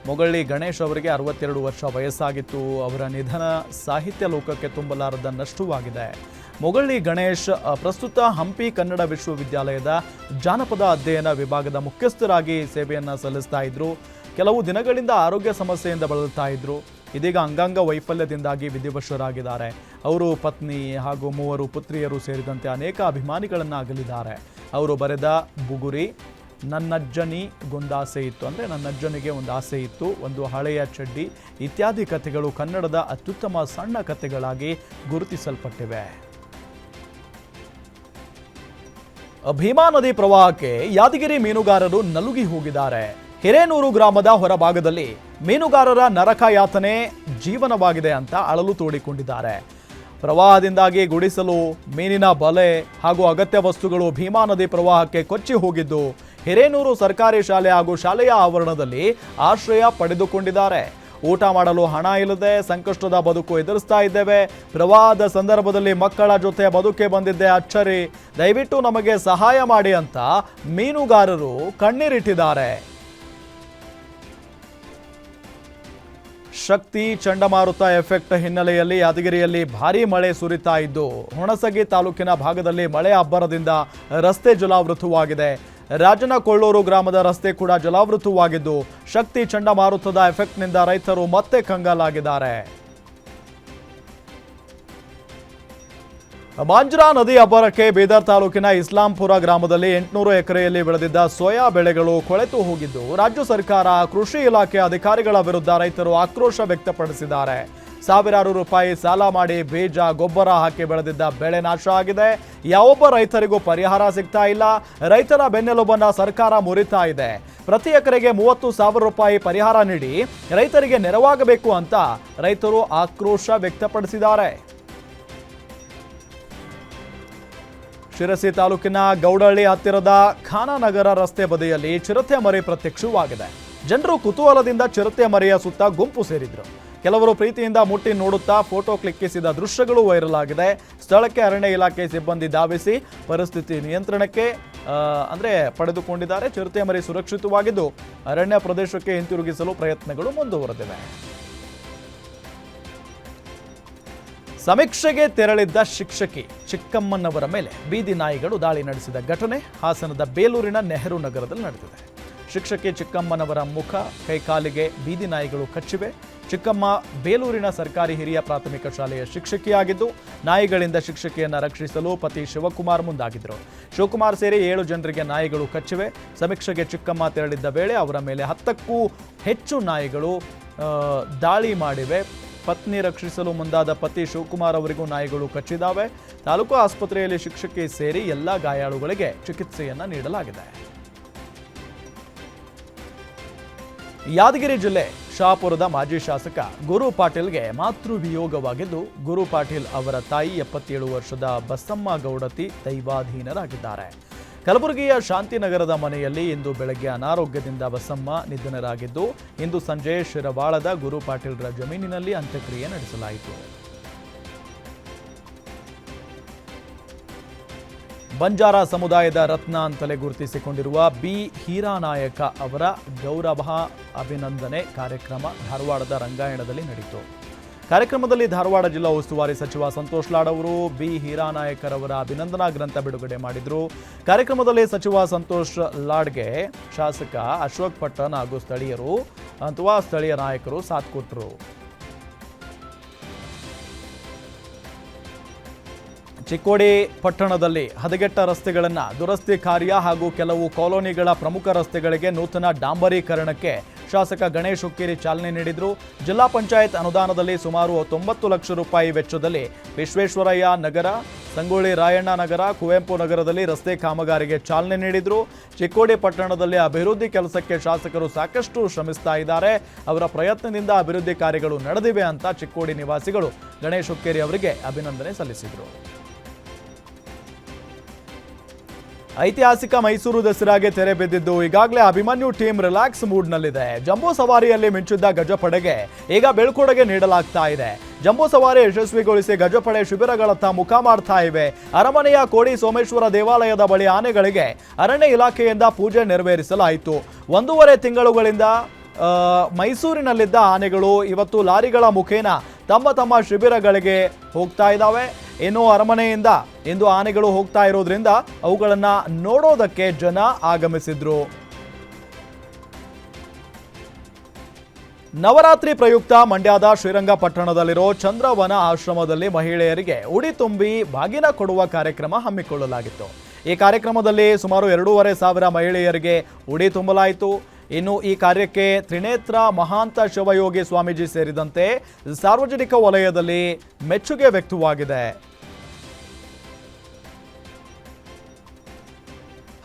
ಮೊಗಳ್ಳಿ ಗಣೇಶ್ ಅವರಿಗೆ 62 ವರ್ಷ ವಯಸ್ಸಾಗಿತ್ತು. ಅವರ ನಿಧನ ಸಾಹಿತ್ಯ ಲೋಕಕ್ಕೆ ತುಂಬಲಾರದ ನಷ್ಟವಾಗಿದೆ. ಮೊಗಳ್ಳಿ ಗಣೇಶ್ ಪ್ರಸ್ತುತ ಹಂಪಿ ಕನ್ನಡ ವಿಶ್ವವಿದ್ಯಾಲಯದ ಜಾನಪದ ಅಧ್ಯಯನ ವಿಭಾಗದ ಮುಖ್ಯಸ್ಥರಾಗಿ ಸೇವೆಯನ್ನು ಸಲ್ಲಿಸ್ತಾ ಇದ್ರು. ಕೆಲವು ದಿನಗಳಿಂದ ಆರೋಗ್ಯ ಸಮಸ್ಯೆಯಿಂದ ಬಳಲ್ತಾ ಇದ್ರು. ಇದೀಗ ಅಂಗಾಂಗ ವೈಫಲ್ಯದಿಂದಾಗಿ ವಿಧಿವಶರಾಗಿದ್ದಾರೆ. ಅವರು ಪತ್ನಿ ಹಾಗೂ 3 ಪುತ್ರಿಯರು ಸೇರಿದಂತೆ ಅನೇಕ ಅಭಿಮಾನಿಗಳನ್ನು ಅಗಲಿದ್ದಾರೆ. ಅವರು ಬರೆದ ಬುಗುರಿ, ನನ್ನಜ್ಜನಿಗೊಂದಾಸೆ ಇತ್ತು, ಅಂದರೆ ನನ್ನಜ್ಜನಿಗೆ ಒಂದು ಆಸೆ ಇತ್ತು, ಒಂದು ಹಳೆಯ ಚಡ್ಡಿ ಇತ್ಯಾದಿ ಕಥೆಗಳು ಕನ್ನಡದ ಅತ್ಯುತ್ತಮ ಸಣ್ಣ ಕಥೆಗಳಾಗಿ ಗುರುತಿಸಲ್ಪಟ್ಟಿವೆ. ಭೀಮಾ ನದಿ ಪ್ರವಾಹಕ್ಕೆ ಯಾದಗಿರಿ ಮೀನುಗಾರರು ನಲುಗಿ ಹೋಗಿದ್ದಾರೆ. ಹಿರೇನೂರು ಗ್ರಾಮದ ಹೊರಭಾಗದಲ್ಲಿ ಮೀನುಗಾರರ ನರಕ ಯಾತನೆ ಜೀವನವಾಗಿದೆ ಅಂತ ಅಳಲು ತೋಡಿಕೊಂಡಿದ್ದಾರೆ. ಪ್ರವಾಹದಿಂದಾಗಿ ಗುಡಿಸಲು, ಮೀನಿನ ಬಲೆ ಹಾಗೂ ಅಗತ್ಯ ವಸ್ತುಗಳು ಭೀಮಾ ನದಿ ಪ್ರವಾಹಕ್ಕೆ ಕೊಚ್ಚಿ ಹೋಗಿದ್ದು, ಹಿರೇನೂರು ಸರ್ಕಾರಿ ಶಾಲೆ ಹಾಗೂ ಶಾಲೆಯ ಆವರಣದಲ್ಲಿ ಆಶ್ರಯ ಪಡೆದುಕೊಂಡಿದ್ದಾರೆ. ಊಟ ಮಾಡಲು ಹಣ ಇಲ್ಲದೆ ಸಂಕಷ್ಟದ ಬದುಕು ಎದುರಿಸ್ತಾ ಇದ್ದೇವೆ. ಪ್ರವಾಹದ ಸಂದರ್ಭದಲ್ಲಿ ಮಕ್ಕಳ ಜೊತೆ ಬದುಕೆ ಬಂದಿದ್ದೆ ಅಚ್ಚರಿ. ದಯವಿಟ್ಟು ನಮಗೆ ಸಹಾಯ ಮಾಡಿ ಅಂತ ಮೀನುಗಾರರು ಕಣ್ಣೀರಿಟ್ಟಿದ್ದಾರೆ. ಶಕ್ತಿ ಚಂಡಮಾರುತ ಎಫೆಕ್ಟ್ ಹಿನ್ನೆಲೆಯಲ್ಲಿ ಯಾದಗಿರಿಯಲ್ಲಿ ಭಾರೀ ಮಳೆ ಸುರಿತಾ ಇದ್ದು, ಹುಣಸಗಿ ತಾಲೂಕಿನ ಭಾಗದಲ್ಲಿ ಮಳೆ ಅಬ್ಬರದಿಂದ ರಸ್ತೆ ಜಲಾವೃತವಾಗಿದೆ. ರಾಜನಕೊಳ್ಳೂರು ಗ್ರಾಮದ ರಸ್ತೆ ಕೂಡ ಜಲಾವೃತವಾಗಿದ್ದು, ಶಕ್ತಿ ಚಂಡಮಾರುತದ ಎಫೆಕ್ಟ್ನಿಂದ ರೈತರು ಮತ್ತೆ ಕಂಗಾಲಾಗಿದ್ದಾರೆ. ಮಾಂಜ್ರಾ ನದಿ ಅಬ್ಬರಕ್ಕೆ ಬೀದರ್ ತಾಲೂಕಿನ ಇಸ್ಲಾಂಪುರ ಗ್ರಾಮದಲ್ಲಿ 800 ಎಕರೆಯಲ್ಲಿ ಬೆಳೆದಿದ್ದ ಸೋಯಾ ಬೆಳೆಗಳು ಕೊಳೆತು ಹೋಗಿದ್ದು, ರಾಜ್ಯ ಸರ್ಕಾರ, ಕೃಷಿ ಇಲಾಖೆ ಅಧಿಕಾರಿಗಳ ವಿರುದ್ಧ ರೈತರು ಆಕ್ರೋಶ ವ್ಯಕ್ತಪಡಿಸಿದ್ದಾರೆ. ಸಾವಿರಾರು ರೂಪಾಯಿ ಸಾಲ ಮಾಡಿ ಬೀಜ, ಗೊಬ್ಬರ ಹಾಕಿ ಬೆಳೆದಿದ್ದ ಬೆಳೆ ನಾಶ ಆಗಿದೆ. ಯಾವೊಬ್ಬ ರೈತರಿಗೂ ಪರಿಹಾರ ಸಿಗ್ತಾ ಇಲ್ಲ. ರೈತರ ಬೆನ್ನೆಲುಬನ್ನ ಸರ್ಕಾರ ಮುರಿತಾ ಇದೆ. ಪ್ರತಿ ಎಕರೆಗೆ 30,000 ರೂಪಾಯಿ ಪರಿಹಾರ ನೀಡಿ ರೈತರಿಗೆ ನೆರವಾಗಬೇಕು ಅಂತ ರೈತರು ಆಕ್ರೋಶ ವ್ಯಕ್ತಪಡಿಸಿದ್ದಾರೆ. ಶಿರಸಿ ತಾಲೂಕಿನ ಗೌಡಹಳ್ಳಿ ಹತ್ತಿರದ ಖಾನಾನಗರ ರಸ್ತೆ ಬದಿಯಲ್ಲಿ ಚಿರತೆ ಮರಿ ಪ್ರತ್ಯಕ್ಷವಾಗಿದೆ. ಜನರು ಕುತೂಹಲದಿಂದ ಚಿರತೆ ಮರಿಯ ಸುತ್ತ ಗುಂಪು ಸೇರಿದ್ರು. ಕೆಲವರು ಪ್ರೀತಿಯಿಂದ ಮುಟ್ಟಿ ನೋಡುತ್ತಾ ಫೋಟೋ ಕ್ಲಿಕ್ಕಿಸಿದ ದೃಶ್ಯಗಳು ವೈರಲ್ ಆಗಿದೆ. ಸ್ಥಳಕ್ಕೆ ಅರಣ್ಯ ಇಲಾಖೆ ಸಿಬ್ಬಂದಿ ಧಾವಿಸಿ ಪರಿಸ್ಥಿತಿ ನಿಯಂತ್ರಣಕ್ಕೆ ಪಡೆದುಕೊಂಡಿದ್ದಾರೆ. ಚಿರತೆ ಮರಿ ಸುರಕ್ಷಿತವಾಗಿದ್ದು ಅರಣ್ಯ ಪ್ರದೇಶಕ್ಕೆ ಹಿಂತಿರುಗಿಸಲು ಪ್ರಯತ್ನಗಳು ಮುಂದುವರೆದಿವೆ. ಸಮೀಕ್ಷೆಗೆ ತೆರಳಿದ್ದ ಶಿಕ್ಷಕಿ ಚಿಕ್ಕಮ್ಮನವರ ಮೇಲೆ ಬೀದಿ ನಾಯಿಗಳು ದಾಳಿ ನಡೆಸಿದ ಘಟನೆ ಹಾಸನದ ಬೇಲೂರಿನ ನೆಹರು ನಗರದಲ್ಲಿ ನಡೆದಿದೆ. ಶಿಕ್ಷಕಿ ಚಿಕ್ಕಮ್ಮನವರ ಮುಖ, ಕೈಕಾಲಿಗೆ ಬೀದಿ ನಾಯಿಗಳು ಕಚ್ಚಿವೆ. ಚಿಕ್ಕಮ್ಮ ಬೇಲೂರಿನ ಸರ್ಕಾರಿ ಹಿರಿಯ ಪ್ರಾಥಮಿಕ ಶಾಲೆಯ ಶಿಕ್ಷಕಿಯಾಗಿದ್ದು, ನಾಯಿಗಳಿಂದ ಶಿಕ್ಷಕಿಯನ್ನು ರಕ್ಷಿಸಲು ಪತಿ ಶಿವಕುಮಾರ್ ಮುಂದಾಗಿದ್ದರು. ಶಿವಕುಮಾರ್ ಸೇರಿ 7 ಜನರಿಗೆ ನಾಯಿಗಳು ಕಚ್ಚಿವೆ. ಸಮೀಕ್ಷೆಗೆ ಚಿಕ್ಕಮ್ಮ ತೆರಳಿದ್ದ ವೇಳೆ ಅವರ ಮೇಲೆ 10ಕ್ಕೂ ಹೆಚ್ಚು ನಾಯಿಗಳು ದಾಳಿ ಮಾಡಿವೆ. ಪತ್ನಿ ರಕ್ಷಿಸಲು ಮುಂದಾದ ಪತಿ ಶಿವಕುಮಾರ್ ಅವರಿಗೂ ನಾಯಿಗಳು ಕಚ್ಚಿದ್ದಾವೆ. ತಾಲೂಕು ಆಸ್ಪತ್ರೆಯಲ್ಲಿ ಶಿಕ್ಷಕಿ ಸೇರಿ ಎಲ್ಲ ಗಾಯಾಳುಗಳಿಗೆ ಚಿಕಿತ್ಸೆಯನ್ನು ನೀಡಲಾಗಿದೆ. ಯಾದಗಿರಿ ಜಿಲ್ಲೆ ಶಹಾಪುರದ ಮಾಜಿ ಶಾಸಕ ಗುರು ಪಾಟೀಲ್ಗೆ ಮಾತೃವಿಯೋಗವಾಗಿದ್ದು, ಗುರು ಪಾಟೀಲ್ ಅವರ ತಾಯಿ 77 ವರ್ಷದ ಬಸಮ್ಮ ಗೌಡತಿ ದೈವಾಧೀನರಾಗಿದ್ದಾರೆ. ಕಲಬುರಗಿಯ ಶಾಂತಿನಗರದ ಮನೆಯಲ್ಲಿ ಇಂದು ಬೆಳಗ್ಗೆ ಅನಾರೋಗ್ಯದಿಂದ ಬಸಮ್ಮ ನಿಧನರಾಗಿದ್ದು, ಇಂದು ಸಂಜೆ ಶಿರವಾಳದ ಗುರು ಪಾಟೀಲ್ರ ಜಮೀನಿನಲ್ಲಿ ಅಂತ್ಯಕ್ರಿಯೆ ನಡೆಸಲಾಯಿತು. ಬಂಜಾರ ಸಮುದಾಯದ ರತ್ನ ಅಂತಲೇ ಗುರುತಿಸಿಕೊಂಡಿರುವ ಬಿ ಹೀರಾನಾಯಕ ಅವರ ಗೌರವ ಅಭಿನಂದನೆ ಕಾರ್ಯಕ್ರಮ ಧಾರವಾಡದ ರಂಗಾಯಣದಲ್ಲಿ ನಡೆಯಿತು. ಕಾರ್ಯಕ್ರಮದಲ್ಲಿ ಧಾರವಾಡ ಜಿಲ್ಲಾ ಉಸ್ತುವಾರಿ ಸಚಿವ ಸಂತೋಷ್ ಲಾಡ್ ಅವರು ಬಿ ಹೀರಾನಾಯಕರವರ ಅಭಿನಂದನಾ ಗ್ರಂಥ ಬಿಡುಗಡೆ ಮಾಡಿದರು. ಕಾರ್ಯಕ್ರಮದಲ್ಲಿ ಸಚಿವ ಸಂತೋಷ್ ಲಾಡ್ಗೆ ಶಾಸಕ ಅಶೋಕ್ ಪಟ್ಟಣ್ ಹಾಗೂ ಸ್ಥಳೀಯ ನಾಯಕರು ಸಾಥ್ ಕೊಟ್ಟರು. ಚಿಕ್ಕೋಡಿ ಪಟ್ಟಣದಲ್ಲಿ ಹದಗೆಟ್ಟ ರಸ್ತೆಗಳನ್ನು ದುರಸ್ತಿ ಕಾರ್ಯ ಹಾಗೂ ಕೆಲವು ಕಾಲೋನಿಗಳ ಪ್ರಮುಖ ರಸ್ತೆಗಳಿಗೆ ನೂತನ ಡಾಂಬರೀಕರಣಕ್ಕೆ ಶಾಸಕ ಗಣೇಶ್ ಹುಕ್ಕೇರಿ ಚಾಲನೆ ನೀಡಿದರು. ಜಿಲ್ಲಾ ಪಂಚಾಯತ್ ಅನುದಾನದಲ್ಲಿ ಸುಮಾರು 90 ಲಕ್ಷ ರೂಪಾಯಿ ವೆಚ್ಚದಲ್ಲಿ ವಿಶ್ವೇಶ್ವರಯ್ಯ ನಗರ, ಸಂಗೊಳ್ಳಿ ರಾಯಣ್ಣ ನಗರ, ಕುವೆಂಪು ನಗರದಲ್ಲಿ ರಸ್ತೆ ಕಾಮಗಾರಿಗೆ ಚಾಲನೆ ನೀಡಿದರು. ಚಿಕ್ಕೋಡಿ ಪಟ್ಟಣದಲ್ಲಿ ಅಭಿವೃದ್ಧಿ ಕೆಲಸಕ್ಕೆ ಶಾಸಕರು ಸಾಕಷ್ಟು ಶ್ರಮಿಸ್ತಾ ಇದ್ದಾರೆ. ಅವರ ಪ್ರಯತ್ನದಿಂದ ಅಭಿವೃದ್ಧಿ ಕಾರ್ಯಗಳು ನಡೆದಿವೆ ಅಂತ ಚಿಕ್ಕೋಡಿ ನಿವಾಸಿಗಳು ಗಣೇಶ್ ಹುಕ್ಕೇರಿ ಅವರಿಗೆ ಅಭಿನಂದನೆ ಸಲ್ಲಿಸಿದರು. ಐತಿಹಾಸಿಕ ಮೈಸೂರು ದಸರಾಗೆ ತೆರೆ ಬಿದ್ದಿದ್ದು ಈಗಾಗಲೇ ಅಭಿಮನ್ಯು ಟೀಮ್ ರಿಲ್ಯಾಕ್ಸ್ ಮೂಡ್ನಲ್ಲಿದೆ. ಜಂಬೂ ಸವಾರಿಯಲ್ಲಿ ಮಿಂಚಿದ್ದ ಗಜಪಡೆಗೆ ಈಗ ಬೀಳ್ಕೊಡುಗೆ ನೀಡಲಾಗ್ತಾ ಇದೆ. ಜಂಬೂ ಸವಾರಿ ಯಶಸ್ವಿಗೊಳಿಸಿ ಗಜಪಡೆ ಶಿಬಿರಗಳತ್ತ ಮುಖ ಮಾಡ್ತಾ ಇವೆ. ಅರಮನೆಯ ಕೋಡಿ ಸೋಮೇಶ್ವರ ದೇವಾಲಯದ ಬಳಿ ಆನೆಗಳಿಗೆ ಅರಣ್ಯ ಇಲಾಖೆಯಿಂದ ಪೂಜೆ ನೆರವೇರಿಸಲಾಯಿತು. 1.5 ತಿಂಗಳುಗಳಿಂದ ಮೈಸೂರಿನಲ್ಲಿದ್ದ ಆನೆಗಳು ಇವತ್ತು ಲಾರಿಗಳ ಮುಖೇನ ತಮ್ಮ ಶಿಬಿರಗಳಿಗೆ ಹೋಗ್ತಾ ಇದ್ದಾವೆ. ಇನ್ನು ಅರಮನೆಯಿಂದ ಇಂದು ಆನೆಗಳು ಹೋಗ್ತಾ ಇರೋದ್ರಿಂದ ಅವುಗಳನ್ನು ನೋಡೋದಕ್ಕೆ ಜನ ಆಗಮಿಸಿದ್ರು. ನವರಾತ್ರಿ ಪ್ರಯುಕ್ತ ಮಂಡ್ಯದ ಶ್ರೀರಂಗಪಟ್ಟಣದಲ್ಲಿರೋ ಚಂದ್ರವನ ಆಶ್ರಮದಲ್ಲಿ ಮಹಿಳೆಯರಿಗೆ ಉಡಿ ತುಂಬಿ ಬಾಗಿನ ಕೊಡುವ ಕಾರ್ಯಕ್ರಮ ಹಮ್ಮಿಕೊಳ್ಳಲಾಗಿತ್ತು. ಈ ಕಾರ್ಯಕ್ರಮದಲ್ಲಿ ಸುಮಾರು 2,500 ಮಹಿಳೆಯರಿಗೆ ಉಡಿ ತುಂಬಲಾಯಿತು. ಇನ್ನು ಈ ಕಾರ್ಯಕ್ಕೆ ತ್ರಿನೇತ್ರ ಮಹಾಂತ ಶಿವಯೋಗಿ ಸ್ವಾಮೀಜಿ ಸೇರಿದಂತೆ ಸಾರ್ವಜನಿಕ ವಲಯದಲ್ಲಿ ಮೆಚ್ಚುಗೆ ವ್ಯಕ್ತವಾಗಿದೆ.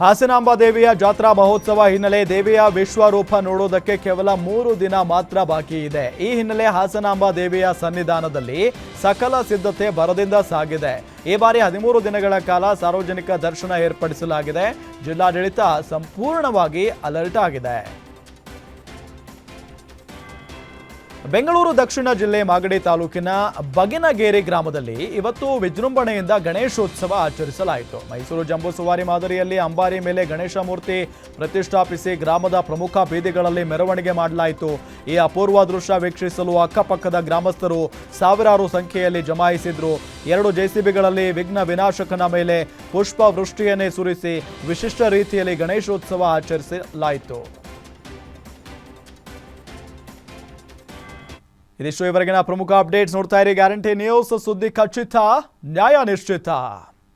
ಹಾಸನಾಂಬ ದೇವಿಯ ಜಾತ್ರಾ ಮಹೋತ್ಸವ ಹಿನ್ನೆಲೆ ದೇವಿಯ ವಿಶ್ವರೂಪ ನೋಡೋದಕ್ಕೆ ಕೇವಲ 3 ದಿನ ಮಾತ್ರ ಬಾಕಿ ಇದೆ. ಈ ಹಿನ್ನೆಲೆ ಹಾಸನಾಂಬ ದೇವಿಯ ಸನ್ನಿಧಾನದಲ್ಲಿ ಸಕಲ ಸಿದ್ಧತೆ ಭರದಿಂದ ಸಾಗಿದೆ. ಈ ಬಾರಿ 13 ದಿನಗಳ ಕಾಲ ಸಾರ್ವಜನಿಕ ದರ್ಶನ ಏರ್ಪಡಿಸಲಾಗಿದೆ. ಜಿಲ್ಲಾಡಳಿತ ಸಂಪೂರ್ಣವಾಗಿ ಅಲರ್ಟ್ ಆಗಿದೆ. ಬೆಂಗಳೂರು ದಕ್ಷಿಣ ಜಿಲ್ಲೆ ಮಾಗಡಿ ತಾಲೂಕಿನ ಬಗಿನಗೇರಿ ಗ್ರಾಮದಲ್ಲಿ ಇವತ್ತು ವಿಜೃಂಭಣೆಯಿಂದ ಗಣೇಶೋತ್ಸವ ಆಚರಿಸಲಾಯಿತು. ಮೈಸೂರು ಜಂಬೂ ಸವಾರಿ ಮಾದರಿಯಲ್ಲಿ ಅಂಬಾರಿ ಮೇಲೆ ಗಣೇಶ ಮೂರ್ತಿ ಪ್ರತಿಷ್ಠಾಪಿಸಿ ಗ್ರಾಮದ ಪ್ರಮುಖ ಬೀದಿಗಳಲ್ಲಿ ಮೆರವಣಿಗೆ ಮಾಡಲಾಯಿತು. ಈ ಅಪೂರ್ವ ದೃಶ್ಯ ವೀಕ್ಷಿಸಲು ಅಕ್ಕಪಕ್ಕದ ಗ್ರಾಮಸ್ಥರು ಸಾವಿರಾರು ಸಂಖ್ಯೆಯಲ್ಲಿ ಜಮಾಯಿಸಿದ್ರು. 2 ಜೆಸಿಬಿಗಳಲ್ಲಿ ವಿಘ್ನ ವಿನಾಶಕನ ಮೇಲೆ ಪುಷ್ಪ ವೃಷ್ಟಿಯನ್ನೇ ಸುರಿಸಿ ವಿಶಿಷ್ಟ ರೀತಿಯಲ್ಲಿ ಗಣೇಶೋತ್ಸವ ಆಚರಿಸಲಾಯಿತು. ಇದಿಷ್ಟು ಇವರೆಗಿನ ಪ್ರಮುಖ ಅಪ್ಡೇಟ್ಸ್. ನೋಡ್ತಾ ಇರಿ ಗ್ಯಾರಂಟಿ ನ್ಯೂಸ್, ಸುದ್ದಿ ಖಚಿತ, ನ್ಯಾಯ ನಿಶ್ಚಿತ.